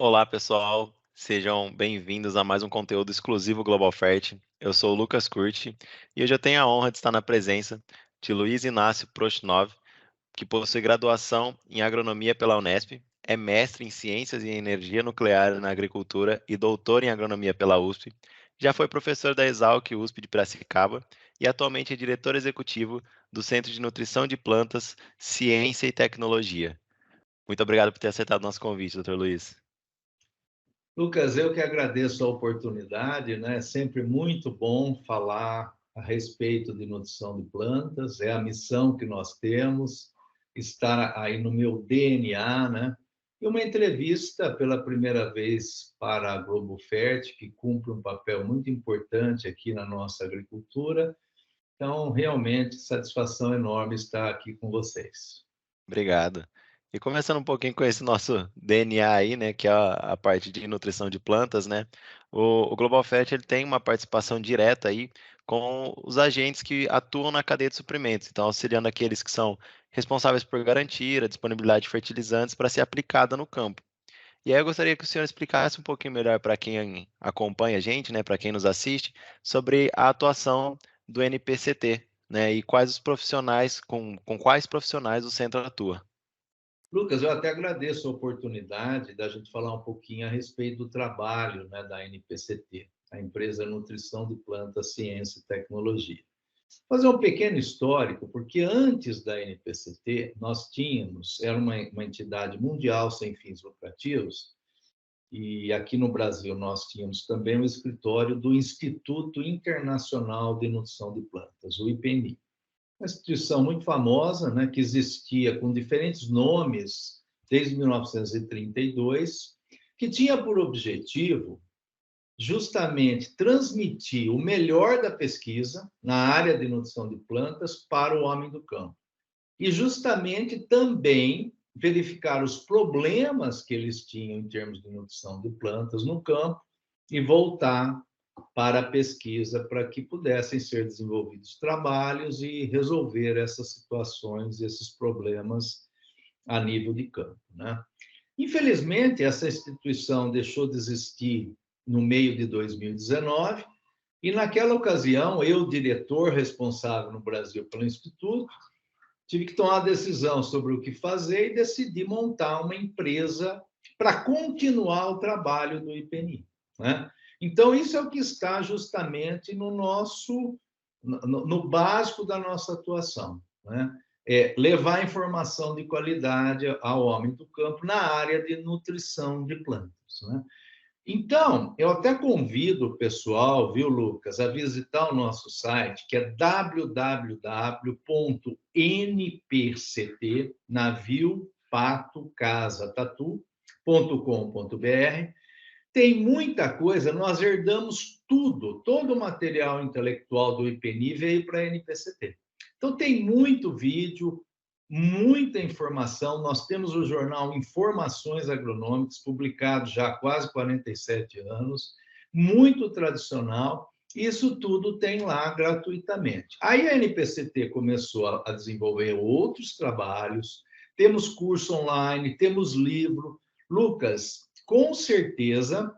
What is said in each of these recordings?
Olá, pessoal. Sejam bem-vindos a mais um conteúdo exclusivo Global Fert. Eu sou o Lucas Curti e hoje eu tenho a honra de estar na presença de Luiz Inácio Prostinov, que possui graduação em agronomia pela Unesp, é mestre em ciências e energia nuclear na agricultura e doutor em agronomia pela USP. Já foi professor da Exalc USP de Piracicaba e atualmente é diretor executivo do Centro de Nutrição de Plantas, Ciência e Tecnologia. Muito obrigado por ter aceitado o nosso convite, Dr. Luiz. Lucas, eu que agradeço a oportunidade, né? É sempre muito bom falar a respeito de nutrição de plantas, é a missão que nós temos, está aí no meu DNA, né? E uma entrevista pela primeira vez para a Globo Fert, que cumpre um papel muito importante aqui na nossa agricultura. Então, realmente, satisfação enorme estar aqui com vocês. Obrigado. E começando um pouquinho com esse nosso DNA aí, né, que é a parte de nutrição de plantas, né? O Global Fert ele tem uma participação direta aí com os agentes que atuam na cadeia de suprimentos, então auxiliando aqueles que são responsáveis por garantir a disponibilidade de fertilizantes para ser aplicada no campo. E aí eu gostaria que o senhor explicasse um pouquinho melhor para quem acompanha a gente, né, para quem nos assiste, sobre a atuação do NPCT, né, e quais os profissionais, com quais profissionais o centro atua. Lucas, eu até agradeço a oportunidade da gente falar um pouquinho a respeito do trabalho, né, da NPCT, a Empresa Nutrição de Plantas, Ciência e Tecnologia. Fazer um pequeno histórico, porque antes da NPCT, nós tínhamos, era uma entidade mundial sem fins lucrativos, e aqui no Brasil nós tínhamos também o escritório do Instituto Internacional de Nutrição de Plantas, o IPNI. Uma instituição muito famosa, né, que existia com diferentes nomes desde 1932, que tinha por objetivo justamente transmitir o melhor da pesquisa na área de nutrição de plantas para o homem do campo. E justamente também verificar os problemas que eles tinham em termos de nutrição de plantas no campo e voltar para a pesquisa para que pudessem ser desenvolvidos trabalhos e resolver essas situações, esses problemas a nível de campo, né? Infelizmente, essa instituição deixou de existir no meio de 2019 e, naquela ocasião, eu, diretor responsável no Brasil pelo Instituto, tive que tomar uma decisão sobre o que fazer e decidi montar uma empresa para continuar o trabalho do IPNI, né? Então, isso é o que está justamente no básico da nossa atuação, né? É levar informação de qualidade ao homem do campo na área de nutrição de plantas, né? Então, eu até convido o pessoal, viu, Lucas, a visitar o nosso site, que é www.npct, navio, pato, casa, tatu.com.br. Tem muita coisa, nós herdamos tudo, todo o material intelectual do IPNI veio para a NPCT. Então, tem muito vídeo, muita informação. Nós temos o jornal Informações Agronômicas, publicado já há quase 47 anos, muito tradicional. Isso tudo tem lá gratuitamente. Aí a NPCT começou a desenvolver outros trabalhos, temos curso online, temos livro. Lucas, com certeza,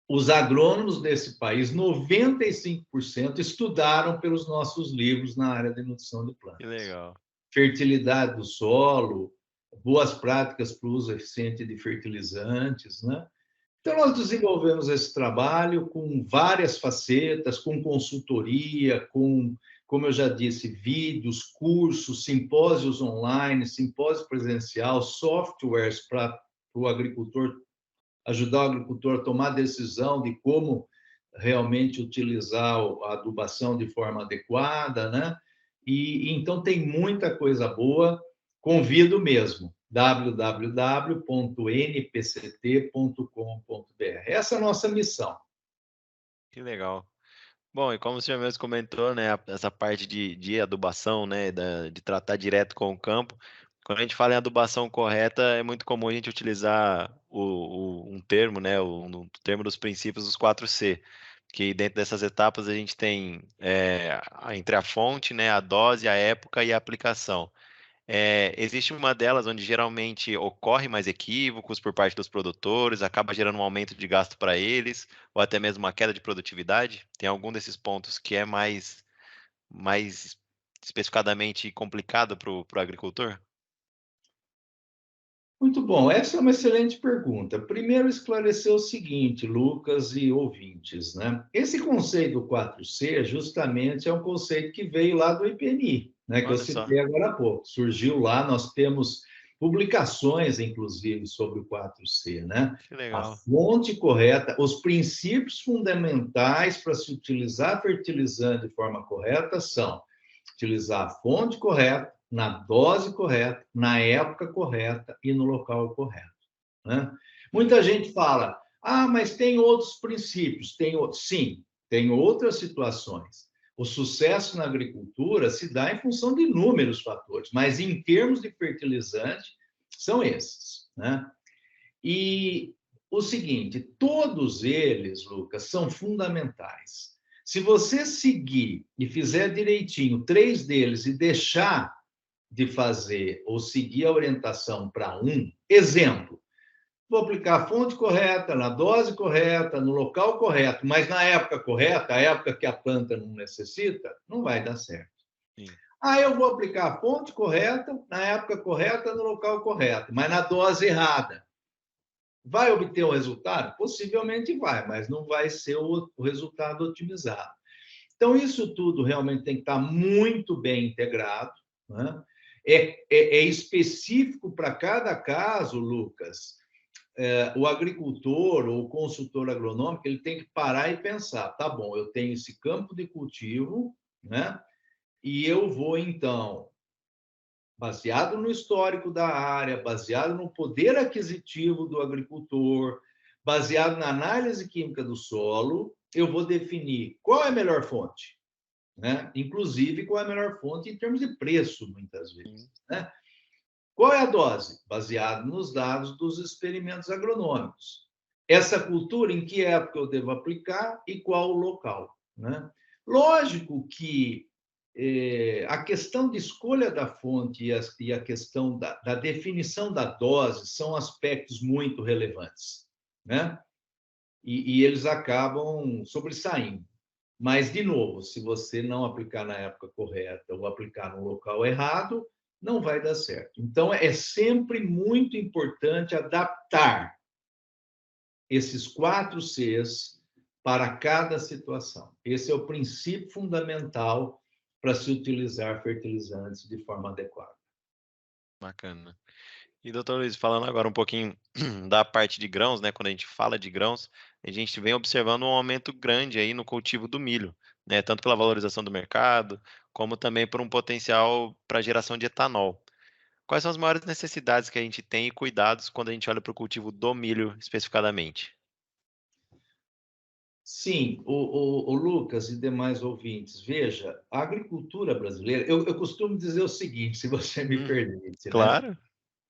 os agrônomos desse país, 95%, estudaram pelos nossos livros na área de nutrição de Que plantas. legal. Fertilidade do solo, boas práticas para o uso eficiente de fertilizantes, né? Então, nós desenvolvemos esse trabalho com várias facetas, com consultoria, com, como eu já disse, vídeos, cursos, simpósios online, simpósio presencial, softwares para o agricultor, ajudar o agricultor a tomar decisão de como realmente utilizar a adubação de forma adequada, né? E então tem muita coisa boa. Convido mesmo, www.npct.com.br. Essa é a nossa missão. Que legal. Bom, e como o senhor mesmo comentou, né, essa parte de adubação, né, de tratar direto com o campo, quando a gente fala em adubação correta, é muito comum a gente utilizar um termo, né, um termo dos princípios dos 4C, que dentro dessas etapas a gente tem entre a fonte, né, a dose, a época e a aplicação. Existe uma delas onde geralmente ocorre mais equívocos por parte dos produtores, acaba gerando um aumento de gasto para eles, ou até mesmo uma queda de produtividade? Tem algum desses pontos que é mais especificadamente complicado para o agricultor? Muito bom, essa é uma excelente pergunta. Primeiro, esclarecer o seguinte, Lucas e ouvintes, né? Esse conceito 4C justamente é um conceito que veio lá do IPMI, né? Que eu Olha só, citei agora há pouco. Surgiu lá, nós temos publicações, inclusive, sobre o 4C, né? que A legal. fonte correta, os princípios fundamentais para se utilizar fertilizante de forma correta são utilizar a fonte correta, na dose correta, na época correta e no local correto. Né? Muita Uhum. gente fala, mas tem outros princípios. Sim, tem outras situações. O sucesso na agricultura se dá em função de inúmeros fatores, mas em termos de fertilizante, são esses. Né? E o seguinte, todos eles, Lucas, são fundamentais. Se você seguir e fizer direitinho 3 deles e deixar de fazer ou seguir a orientação para um, exemplo, vou aplicar a fonte correta, na dose correta, no local correto, mas na época correta, a época que a planta não necessita, não vai dar certo. Sim, Eu vou aplicar a fonte correta, na época correta, no local correto, mas na dose errada. Vai obter o resultado? Possivelmente vai, mas não vai ser o resultado otimizado. Então, isso tudo realmente tem que estar muito bem integrado. Né? É específico para cada caso, Lucas. O agricultor ou o consultor agronômico ele tem que parar e pensar: tá bom, eu tenho esse campo de cultivo, né? E eu vou, então, baseado no histórico da área, baseado no poder aquisitivo do agricultor, baseado na análise química do solo, eu vou definir qual é a melhor fonte, né? Inclusive qual é a melhor fonte em termos de preço, muitas sim. vezes, né? Qual é a dose? Baseado nos dados dos experimentos agronômicos. Essa cultura, em que época eu devo aplicar e qual o local, né? Lógico que a questão de escolha da fonte e a questão da definição da dose são aspectos muito relevantes, né? E eles acabam sobressaindo. Mas, de novo, se você não aplicar na época correta ou aplicar no local errado, não vai dar certo. Então, é sempre muito importante adaptar esses 4 Cs para cada situação. Esse é o princípio fundamental para se utilizar fertilizantes de forma adequada. Bacana. E doutor Luiz, falando agora um pouquinho da parte de grãos, né? Quando a gente fala de grãos, a gente vem observando um aumento grande aí no cultivo do milho, né? Tanto pela valorização do mercado, como também por um potencial para geração de etanol. Quais são as maiores necessidades que a gente tem e cuidados quando a gente olha para o cultivo do milho especificadamente? Sim, o Lucas e demais ouvintes, veja, a agricultura brasileira, eu costumo dizer o seguinte, se você me Uhum. permite, né? Claro.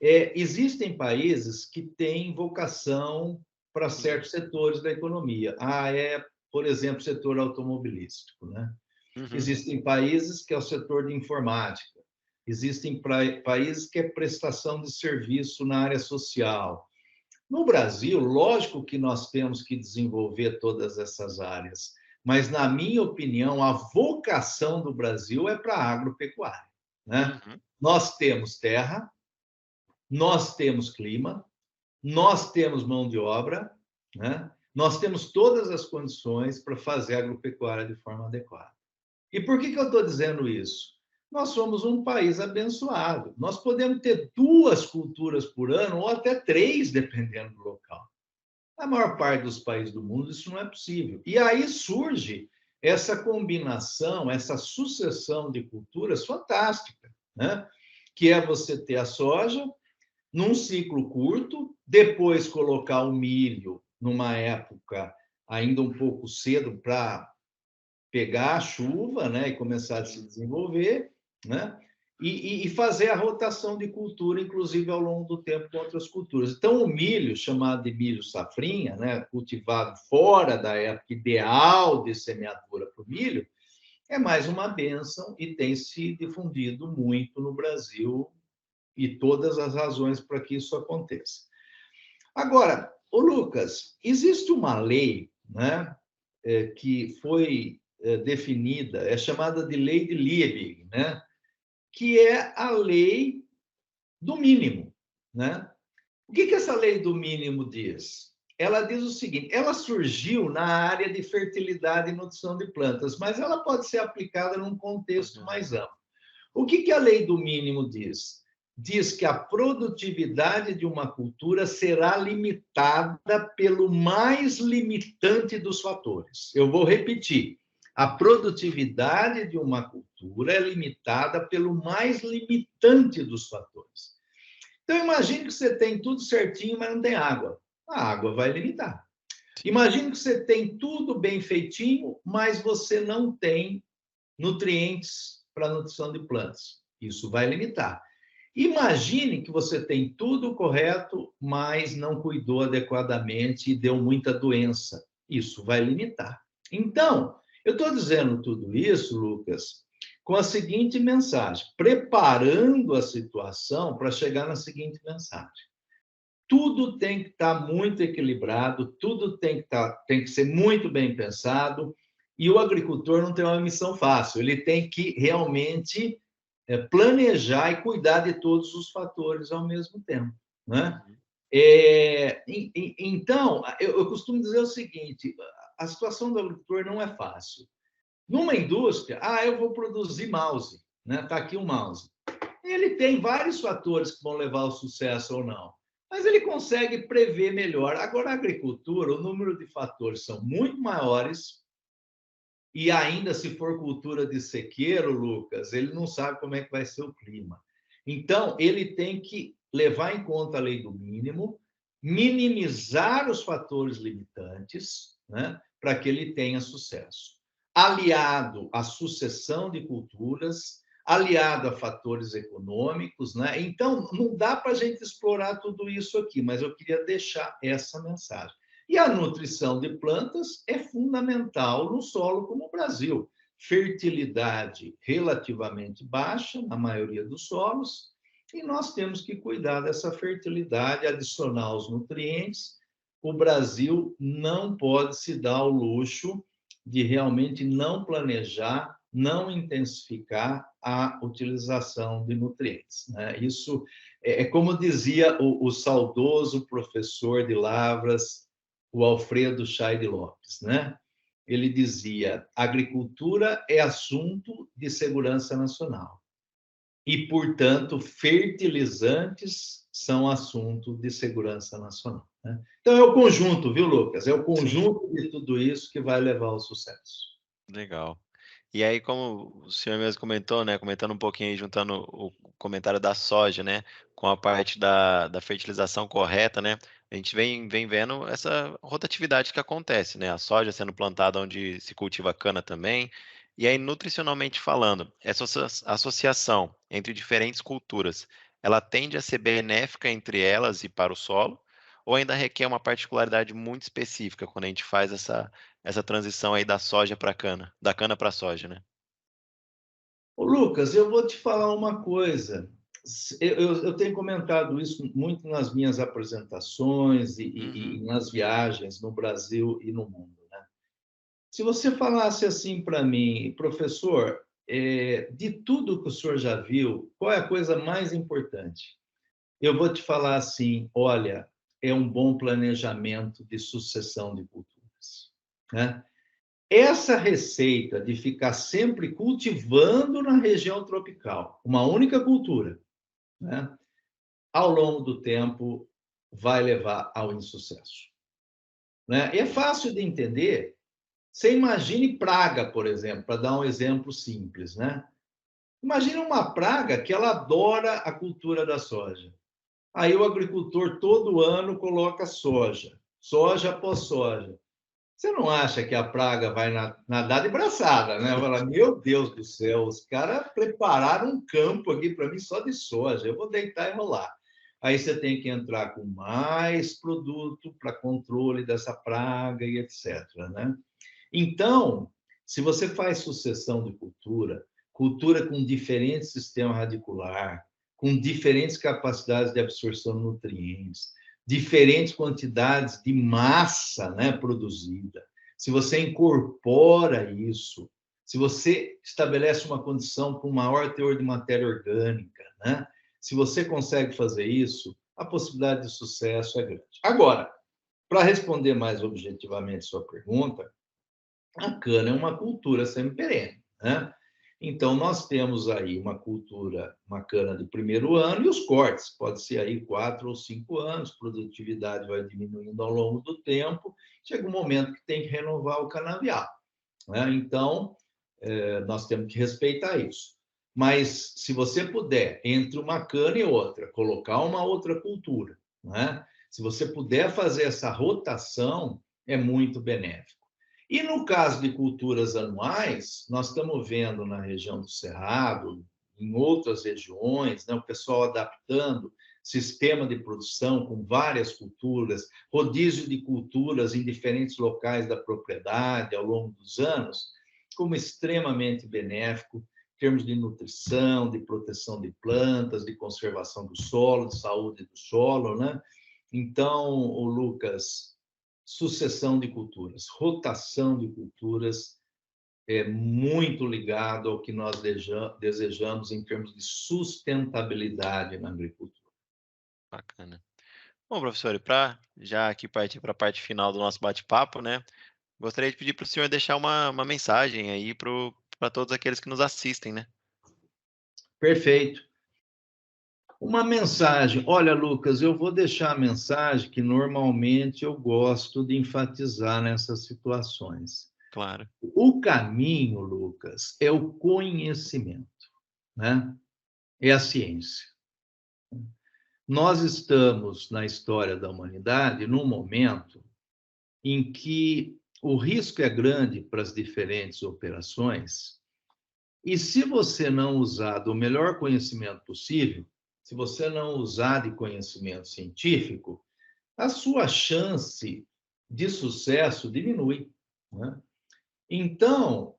Existem países que têm vocação para Uhum. certos setores da economia. Por exemplo, o setor automobilístico, né? Uhum. Existem países que é o setor de informática. Existem países que é prestação de serviço na área social. No Brasil, lógico que nós temos que desenvolver todas essas áreas, mas, na minha opinião, a vocação do Brasil é para a agropecuária, né? Uhum. Nós temos terra, nós temos clima, nós temos mão de obra, né? Nós temos todas as condições para fazer a agropecuária de forma adequada. E por que eu estou dizendo isso? Nós somos um país abençoado. Nós podemos ter 2 culturas por ano, ou até 3, dependendo do local. Na maior parte dos países do mundo, isso não é possível. E aí surge essa combinação, essa sucessão de culturas fantástica, né? Que é você ter a soja num ciclo curto, depois colocar o milho numa época ainda um pouco cedo para pegar a chuva, né, e começar a se Sim. desenvolver, né, e fazer a rotação de cultura, inclusive ao longo do tempo com outras culturas. Então, o milho, chamado de milho safrinha, né, cultivado fora da época ideal de semeadura para o milho, é mais uma bênção e tem se difundido muito no Brasil e todas as razões para que isso aconteça. Agora, ô Lucas, existe uma lei, né, que foi definida, é chamada de Lei de Liebig, né, que é a lei do mínimo, né? O que essa lei do mínimo diz? Ela diz o seguinte: ela surgiu na área de fertilidade e nutrição de plantas, mas ela pode ser aplicada num contexto mais amplo. O que a lei do mínimo diz? Diz que a produtividade de uma cultura será limitada pelo mais limitante dos fatores. Eu vou repetir. A produtividade de uma cultura é limitada pelo mais limitante dos fatores. Então, imagine que você tem tudo certinho, mas não tem água. A água vai limitar. Imagine que você tem tudo bem feitinho, mas você não tem nutrientes para a nutrição de plantas. Isso vai limitar. Imagine que você tem tudo correto, mas não cuidou adequadamente e deu muita doença. Isso vai limitar. Então, eu estou dizendo tudo isso, Lucas, com a seguinte mensagem, preparando a situação para chegar na seguinte mensagem. Tudo tem que estar muito equilibrado, tudo tem que ser muito bem pensado, e o agricultor não tem uma missão fácil, ele tem que realmente planejar e cuidar de todos os fatores ao mesmo tempo, né? Então, eu costumo dizer o seguinte, a situação do agricultor não é fácil. Numa indústria, eu vou produzir mouse, né? Está aqui um mouse. Ele tem vários fatores que vão levar ao sucesso ou não, mas ele consegue prever melhor. Agora, a agricultura, o número de fatores são muito maiores, e ainda se for cultura de sequeiro, Lucas, ele não sabe como é que vai ser o clima. Então, ele tem que levar em conta a lei do mínimo, minimizar os fatores limitantes, né, para que ele tenha sucesso. Aliado à sucessão de culturas, aliado a fatores econômicos, né? Então, não dá para a gente explorar tudo isso aqui, mas eu queria deixar essa mensagem. E a nutrição de plantas é fundamental no solo como o Brasil. Fertilidade relativamente baixa na maioria dos solos, e nós temos que cuidar dessa fertilidade, adicionar os nutrientes. O Brasil não pode se dar ao luxo de realmente não planejar, não intensificar a utilização de nutrientes, né? Isso é como dizia o saudoso professor de Lavras, o Alfredo Chaide Lopes, né? Ele dizia: agricultura é assunto de segurança nacional e, portanto, fertilizantes são assunto de segurança nacional, né? Então, é o conjunto, viu, Lucas? É o conjunto de tudo isso que vai levar ao sucesso. Legal. E aí, como o senhor mesmo comentou, né, comentando um pouquinho aí, juntando o comentário da soja, né, com a parte da fertilização correta, né, a gente vem vendo essa rotatividade que acontece, né, a soja sendo plantada onde se cultiva cana também, e aí, nutricionalmente falando, essa associação entre diferentes culturas, ela tende a ser benéfica entre elas e para o solo, ou ainda requer uma particularidade muito específica quando a gente faz essa transição aí da soja para cana, da cana para a soja, né? Ô, Lucas, eu vou te falar uma coisa. Eu tenho comentado isso muito nas minhas apresentações e Uhum. nas viagens no Brasil e no mundo, né? Se você falasse assim para mim, professor, de tudo que o senhor já viu, qual é a coisa mais importante? Eu vou te falar assim, olha, é um bom planejamento de sucessão de culturas, né? Essa receita de ficar sempre cultivando na região tropical, uma única cultura, né, ao longo do tempo vai levar ao insucesso, né? E é fácil de entender. Você imagine praga, por exemplo, para dar um exemplo simples, né? Imagine uma praga que ela adora a cultura da soja. Aí o agricultor todo ano coloca soja, soja após soja. Você não acha que a praga vai nadar de braçada, né? Fala, meu Deus do céu, os caras prepararam um campo aqui para mim só de soja, eu vou deitar e rolar. Aí você tem que entrar com mais produto para controle dessa praga e etc, né? Então, se você faz sucessão de cultura, cultura com diferente sistema radicular, com diferentes capacidades de absorção de nutrientes, diferentes quantidades de massa, né, produzida, se você incorpora isso, se você estabelece uma condição para um maior teor de matéria orgânica, né, se você consegue fazer isso, a possibilidade de sucesso é grande. Agora, para responder mais objetivamente sua pergunta, a cana é uma cultura semi-perene, né? Então, nós temos aí uma cultura, uma cana de primeiro ano e os cortes, pode ser aí 4 ou 5 anos, produtividade vai diminuindo ao longo do tempo, chega um momento que tem que renovar o canavial, né? Então, nós temos que respeitar isso. Mas, se você puder, entre uma cana e outra, colocar uma outra cultura, né? Se você puder fazer essa rotação, é muito benéfico. E no caso de culturas anuais, nós estamos vendo na região do Cerrado, em outras regiões, né, o pessoal adaptando sistema de produção com várias culturas, rodízio de culturas em diferentes locais da propriedade ao longo dos anos, como extremamente benéfico em termos de nutrição, de proteção de plantas, de conservação do solo, de saúde do solo, né? Então, o Lucas, sucessão de culturas, rotação de culturas é muito ligado ao que nós desejamos em termos de sustentabilidade na agricultura. Bacana. Bom, professor, e para já aqui partir para a parte final do nosso bate-papo, né? Gostaria de pedir para o senhor deixar uma mensagem aí para todos aqueles que nos assistem, né? Perfeito. Uma mensagem. Olha, Lucas, eu vou deixar a mensagem que normalmente eu gosto de enfatizar nessas situações. Claro. O caminho, Lucas, é o conhecimento, né? É a ciência. Nós estamos na história da humanidade num momento em que o risco é grande para as diferentes operações, e se você não usar do melhor conhecimento possível, se você não usar de conhecimento científico, a sua chance de sucesso diminui, né? Então,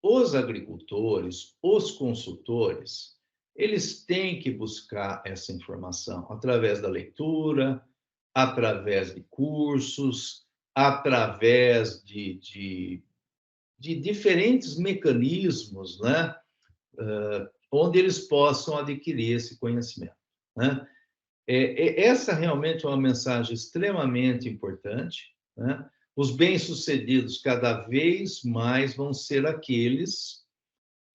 os agricultores, os consultores, eles têm que buscar essa informação através da leitura, através de cursos, através de diferentes mecanismos, né? Onde eles possam adquirir esse conhecimento, né? Essa realmente é uma mensagem extremamente importante, né? Os bem-sucedidos cada vez mais vão ser aqueles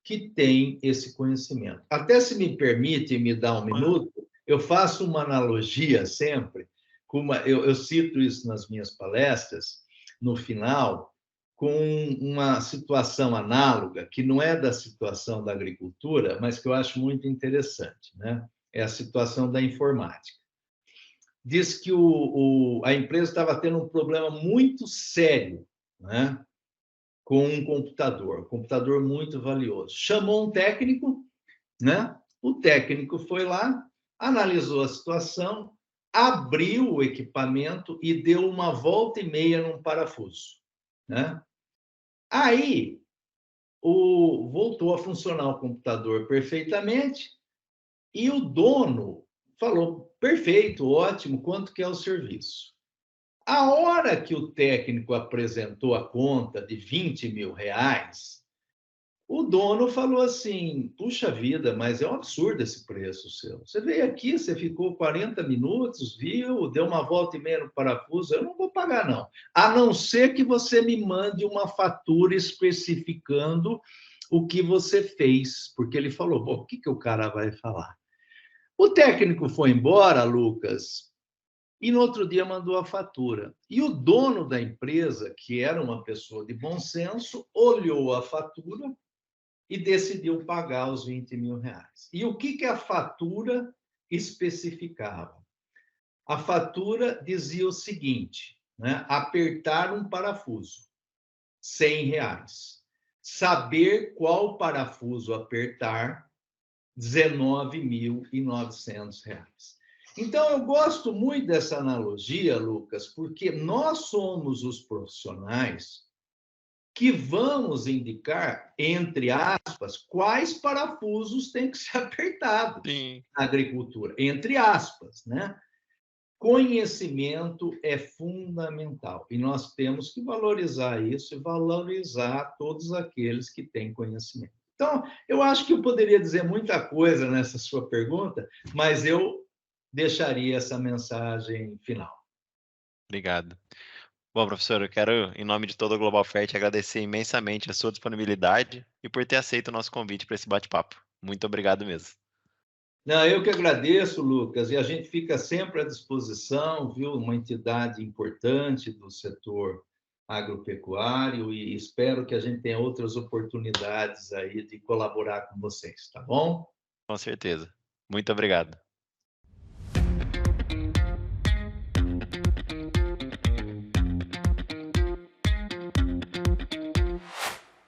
que têm esse conhecimento. Até se me permite me dar um minuto, eu faço uma analogia sempre, eu cito isso nas minhas palestras, no final, com uma situação análoga, que não é da situação da agricultura, mas que eu acho muito interessante, né? É a situação da informática. Diz que a empresa estava tendo um problema muito sério, né, com um computador muito valioso. Chamou um técnico, né? O técnico foi lá, analisou a situação, abriu o equipamento e deu uma volta e meia num parafuso, né? Aí voltou a funcionar o computador perfeitamente e o dono falou: perfeito, ótimo, quanto que é o serviço? A hora que o técnico apresentou a conta de R$ 20.000, o dono falou assim: puxa vida, mas é um absurdo esse preço seu. Você veio aqui, você ficou 40 minutos, viu, deu uma volta e meia no parafuso, eu não vou pagar, não. A não ser que você me mande uma fatura especificando o que você fez. Porque ele falou: bom, o que o cara vai falar? O técnico foi embora, Lucas, e no outro dia mandou a fatura. E o dono da empresa, que era uma pessoa de bom senso, olhou a fatura e decidiu pagar os R$ 20.000. E o que a fatura especificava? A fatura dizia o seguinte, né? Apertar um parafuso, R$ 100. Saber qual parafuso apertar, R$ 19.900. Então, eu gosto muito dessa analogia, Lucas, porque nós somos os profissionais que vamos indicar, entre aspas, quais parafusos têm que ser apertados Sim. na agricultura, entre aspas, né? Conhecimento é fundamental e nós temos que valorizar isso e valorizar todos aqueles que têm conhecimento. Então, eu acho que eu poderia dizer muita coisa nessa sua pergunta, mas eu deixaria essa mensagem final. Obrigado. Bom, professor, eu quero, em nome de toda a Global Fair, te agradecer imensamente a sua disponibilidade e por ter aceito o nosso convite para esse bate-papo. Muito obrigado mesmo. Não, eu que agradeço, Lucas, e a gente fica sempre à disposição, viu? Uma entidade importante do setor agropecuário e espero que a gente tenha outras oportunidades aí de colaborar com vocês, tá bom? Com certeza. Muito obrigado.